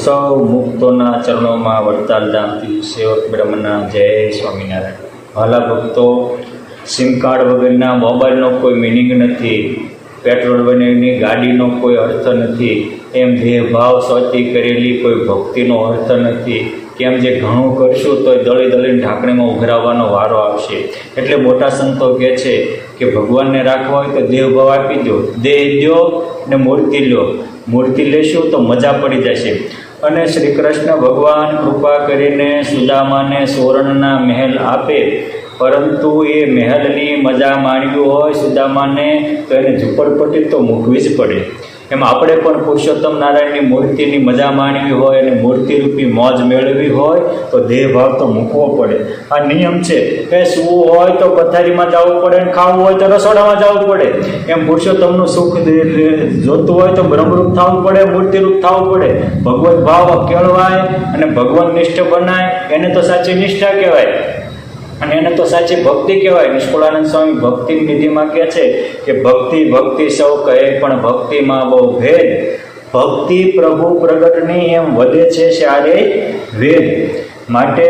સૌ મુક્તોના ચરણોમાં વડતાલ ધામથી સેવક બ્રહ્મના જય સ્વામિનારાયણ. વાલા ભક્તો, સિમ કાર્ડ વગરના મોબાઈલનો કોઈ મિનિંગ નથી, પેટ્રોલ વગરની ગાડીનો કોઈ અર્થ નથી, એમ દેહભાવ સ્વતી કરેલી કોઈ ભક્તિનો અર્થ નથી. કેમ જે ઘણું કરશું તો દળી દળીને ઢાંકણીમાં ઉઘરાવવાનો વારો આવશે. એટલે મોટા સંતો કહે છે કે ભગવાનને રાખવા હોય તો દેહભાવ આપી દો, દેહ દો ને મૂર્તિ લો. મૂર્તિ લેશું તો મજા પડી જશે. અને શ્રી કૃષ્ણ ભગવાન કૃપા કરીને સુદામાને સુવર્ણના મહેલ આપે, પરંતુ એ મહેલની મજા માણવી હોય સુદામાને તો એને ઝૂંપડપટ્ટી તો મૂકવી જ પડે. એમ આપણે પણ પુરુષોત્તમ નારાયણની મૂર્તિની મજા માણવી હોય અને મૂર્તિરૂપી મોજ મેળવવી હોય તો દેહભાવ તો મૂકવો પડે. આ નિયમ છે કે સૂવું હોય તો પથારીમાં જવું પડે અને ખાવું હોય તો રસોડામાં જવું પડે. એમ પુરુષોત્તમનું સુખ જોતું હોય તો બ્રહ્મરૂપ થવું પડે, મૂર્તિરૂપ થવું પડે. ભગવત ભાવ કેળવાય અને ભગવાન નિષ્ઠ બનાય, એને તો સાચી નિષ્ઠા કહેવાય અને એને તો સાચી ભક્તિ કહેવાય. નિષ્કુળાનંદ સ્વામી ભક્તિની નિધિમાં કહે છે કે ભક્તિ ભક્તિ સૌ કહે પણ ભક્તિમાં બહુ ભેદ. ભક્તિ પ્રભુ પ્રગટની એમ વધે છે સારે વેદ. માટે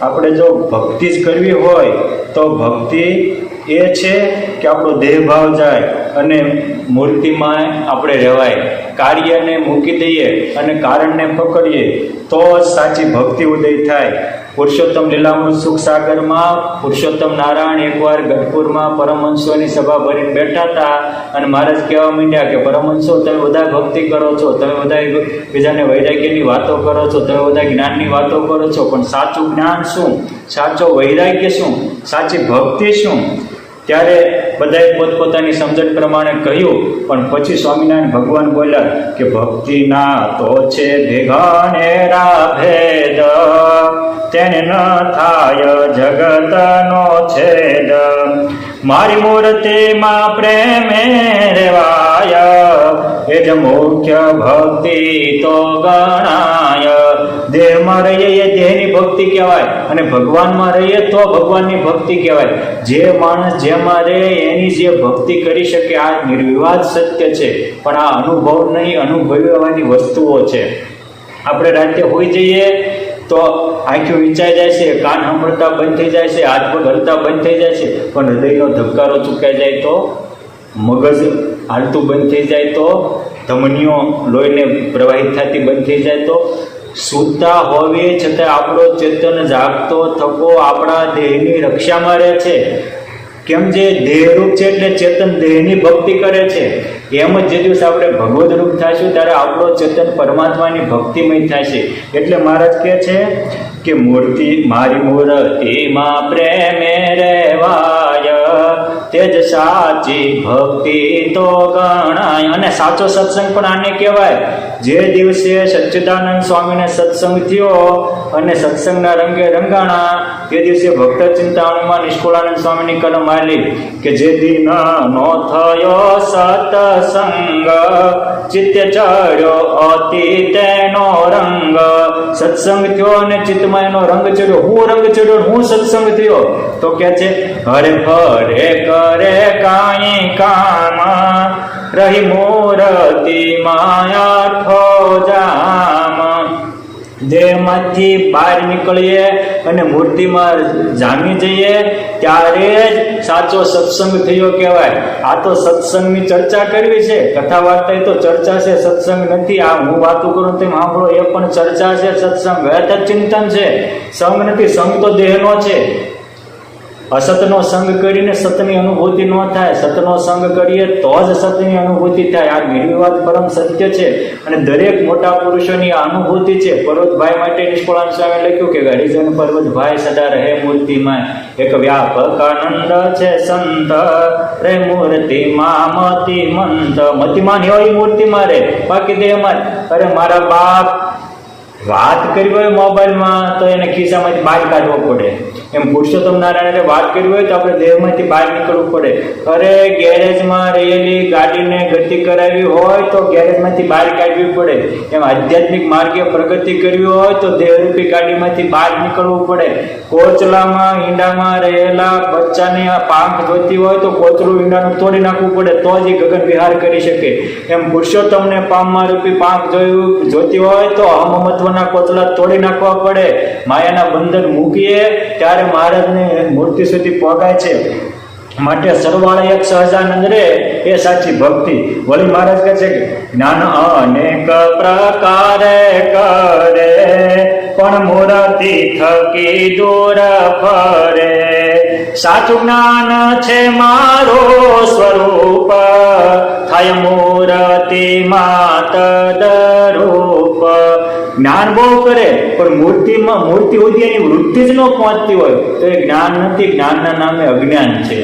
આપણે જો ભક્તિ જ કરવી હોય તો ભક્તિ એ છે કે આપણો દેહભાવ જાય અને મૂર્તિમાં આપણે રહેવાય. કાર્યને મૂકી દઈએ અને કારણને પકડીએ તો જ સાચી ભક્તિ ઉદય થાય. પુરુષોત્તમ લીલામૃત સુખ સાગરમાં પુરુષોત્તમ નારાયણ એકવાર ગઢપુરમાં પરમહંસોની સભા ભરીને બેઠા હતા અને મહારાજ કહેવા માંડ્યા કે પરમહંસો, તમે બધા ભક્તિ કરો છો, તમે બધા બીજાને વૈરાગ્યની વાતો કરો છો, તમે બધા જ્ઞાનની વાતો કરો છો, પણ સાચું જ્ઞાન શું, સાચો વૈરાગ્ય શું, સાચી ભક્તિ શું? ત્યારે બધાએ પોતપોતાની સમજણ પ્રમાણે કહ્યું. પણ પછી સ્વામિનારાયણ ભગવાન બોલ્યા કે ભક્તિના તો છે ભેગાનેરા ભેદ, તેને ન થાય જગતનો છેદ. મારી મૂર્તિમાં પ્રેમે રેવાય, એ જ મુખ્ય ભક્તિ તો ગણાય. દેહમાં રહીએ એ દેહની ભક્તિ કહેવાય અને ભગવાનમાં રહીએ તો ભગવાનની ભક્તિ કહેવાય. જે માણસ જેમાં રહે એની જે ભક્તિ કરી શકે, આ નિર્વિવાદ સત્ય છે. પણ આ અનુભવ નહીં, અનુભવવાની વસ્તુઓ છે. આપણે રાતે હોઈ જઈએ તો આંખો વિચાઈ જાય છે, કાન સાંભળતા બંધ થઈ જાય છે, હાથ પગ હલતા બંધ થઈ જાય છે, પણ હૃદયનો ધબકારો ચૂકાઈ જાય તો, મગજ હાલતું બંધ થઈ જાય તો, ધમનીઓ લોહીને પ્રવાહિત થતી બંધ થઈ જાય તો, સૂતા હોવી છતાં આપણો ચેતન જાગતો થકો આપણા દેહની રક્ષામાં રહે છે. કેમ જે દેહરૂપ છે એટલે ચેતન દેહની ભક્તિ કરે છે. એમ જ જે દિવસ આપણે ભગવદ રૂપ થઈશું ત્યારે આપણો ચેતન પરમાત્માની ભક્તિમય થાય છે. એટલે મહારાજ કહે છે કે મૂર્તિ મારી મૂર્તિમાં પ્રેમે રહેવાય, તે જ સાચી ભક્તિ તો ગણાય. અને સાચો સત્સંગ પણ આને કહેવાય. જે દિવસે સચ્ચિદાનંદ સ્વામીને સત્સંગ થયો અને સત્સંગના રંગે રંગાણા, તે દિવસે ભક્ત ચિંતામણીમાં નિષ્કુળાનંદ સ્વામીની કલમ આવેલી કે જે દિન નો થયો સત્સંગ, ચિત્તે ચડ્યો અતિ તેનો રંગ. સત્સંગ થયો અને ચિત્તમાં એનો રંગ ચડ્યો. હું રંગ ચડ્યો, હું સત્સંગ થયો. તો કે છે હરે ફરે કરે કાંઈ કામ, રહી મૂર્તિ માયા ઠો જામ. દેહમાંથી બહાર નીકળીએ અને મૂર્તિમાં જામી જઈએ ત્યારે જ સાચો સત્સંગ થયો કહેવાય. આ તો સત્સંગની ચર્ચા કરવી છે, કથા વાર્તા એ તો ચર્ચા છે, સત્સંગ નથી. આ હું વાતો કરું તેમ સાંભળો એ પણ ચર્ચા છે. સત્સંગ ચિંતન છે, સંગ નથી. સંગ તો દેહનો છે. અસતનો સંગ કરીને સતની અનુભૂતિ ન થાય, સતનો સંગ કરીએ તો જ સતની અનુભૂતિ થાય. આ નિર્વિવાદ પરમ સત્ય છે અને દરેક મોટા પુરુષોની આ અનુભૂતિ છે. પર્વતભાઈ માટે નિષ્કુળાનંદ સ્વામી લખ્યું કે હરિજન પર્વતભાઈ સદા રહે મૂર્તિમાં, એક વ્યાપક આનંદ છે સંત, રે મૂર્તિમાં મતિમંત. મતિમાન હોય મૂર્તિમાં રે, બાકી દેહમાં. અરે મારા બાપ વાત કરી હોય મોબાઈલમાં તો એને ખિસ્સામાંથી બહાર કાઢવો પડે. એમ પુરુષોત્તમ નારાયણે વાત કરી હોય તો આપણે દેહમાંથી બહાર નીકળવું પડે. અરે ગેરેજમાં રહેલી ગાડીને ગતિ કરાવી હોય તો ગેરેજમાંથી બહાર કાઢવી પડે. એમ આધ્યાત્મિક માર્ગે પ્રગતિ કરવી હોય તો દેહરૂપી ગાડીમાંથી બહાર નીકળવું પડે. કોચલામાં ઈંડામાં રહેલા બચ્ચાની આ પાંખ જોતી હોય તો કોચલું ઈંડાનું તોડી નાખવું પડે તો જ એ ગગન વિહાર કરી શકે. એમ પુરુષોત્તમને પામમાં રૂપી પાંખ જોતી હોય તો અમમત્વના કોચલા તોડી નાખવા પડે. માયાના બંધન મૂકીએ ત્યારે મહારાજને મૂર્તિ સુધી પહોંચાય છે. માટે સરવાળે એક સહજાનંદ રે એ સાચી ભક્તિ. વળી મહારાજ કહે છે કે જ્ઞાન અનેક પ્રકારે કરે પણ મૂર્તિ થકી દૂર ફરે. સાચું જ્ઞાન છે મારો સ્વરૂપ થાય મૂર્તિ માત દરૂપ. જ્ઞાન બહુ કરે પણ મૂર્તિ સુધી એની વૃત્તિ જ ન પહોંચતી હોય તો એ જ્ઞાન નથી, જ્ઞાનના નામે અજ્ઞાન છે.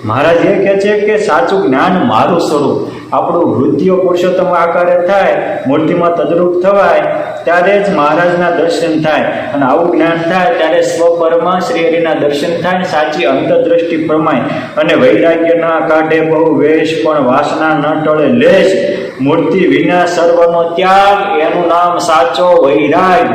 મહારાજ એ કહે છે કે સાચું જ્ઞાન મારું સ્વરૂપ, આપણું વૃત્તિઓ પુરુષોત્તમ આકારે થાય, મૂર્તિમાં તદરૂપ થવાય ત્યારે જ મહારાજના દર્શન થાય. અને આવું જ્ઞાન થાય ત્યારે સ્વપરમાં શ્રી હરિના દર્શન થાય, સાચી અંતરદ્રષ્ટિ પ્રમાય. અને વૈરાગ્ય ના કાઢે બહુ વેશ પણ વાસના ન ટળે લેશ. મૂર્તિ વિના સર્વનો ત્યાગ એનું નામ સાચો વૈરાગ.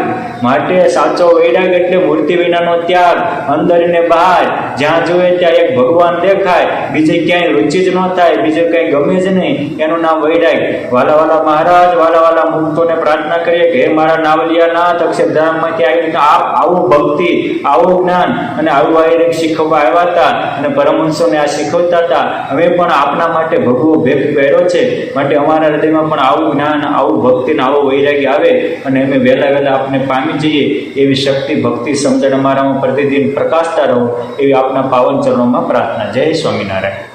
માટે સાચો વૈરાગ એટલે મૂર્તિ વિનાનો ત્યાગ. અંદર ને બહાર જ્યાં જોઈએ ત્યાં એક ભગવાન દેખાય, બીજે ક્યાંય રુચિ જ ન થાય, બીજે કંઈ ગમે જ નહીં, એનું નામ વૈરાગ. વાલા વાલા મહારાજ વાલા વાલા મુક્તોને પ્રાર્થના કરીએ કે હે મારા નાવલિયાનાથ અક્ષરધામમાંથી આવીને આપ આવું ભક્તિ, આવું જ્ઞાન અને આવું વૈરાગ શીખવવા આવ્યા હતા અને પરમહંસોને આ શીખવતા હતા. અમે પણ આપના માટે ભગવો ભેગ પહેર્યો છે. માટે અમારા હૃદયમાં પણ આવું જ્ઞાન, આવું ભક્તિ ને આવો વૈરાગ્ય આવે અને અમે વહેલા વહેલા આપને પામી જઈએ એવી શક્તિ, ભક્તિ, સમજણ અમારામાં પ્રતિદિન પ્રકાશતા રહો એવી આપના પાવન ચરણોમાં પ્રાર્થના. જય સ્વામિનારાયણ.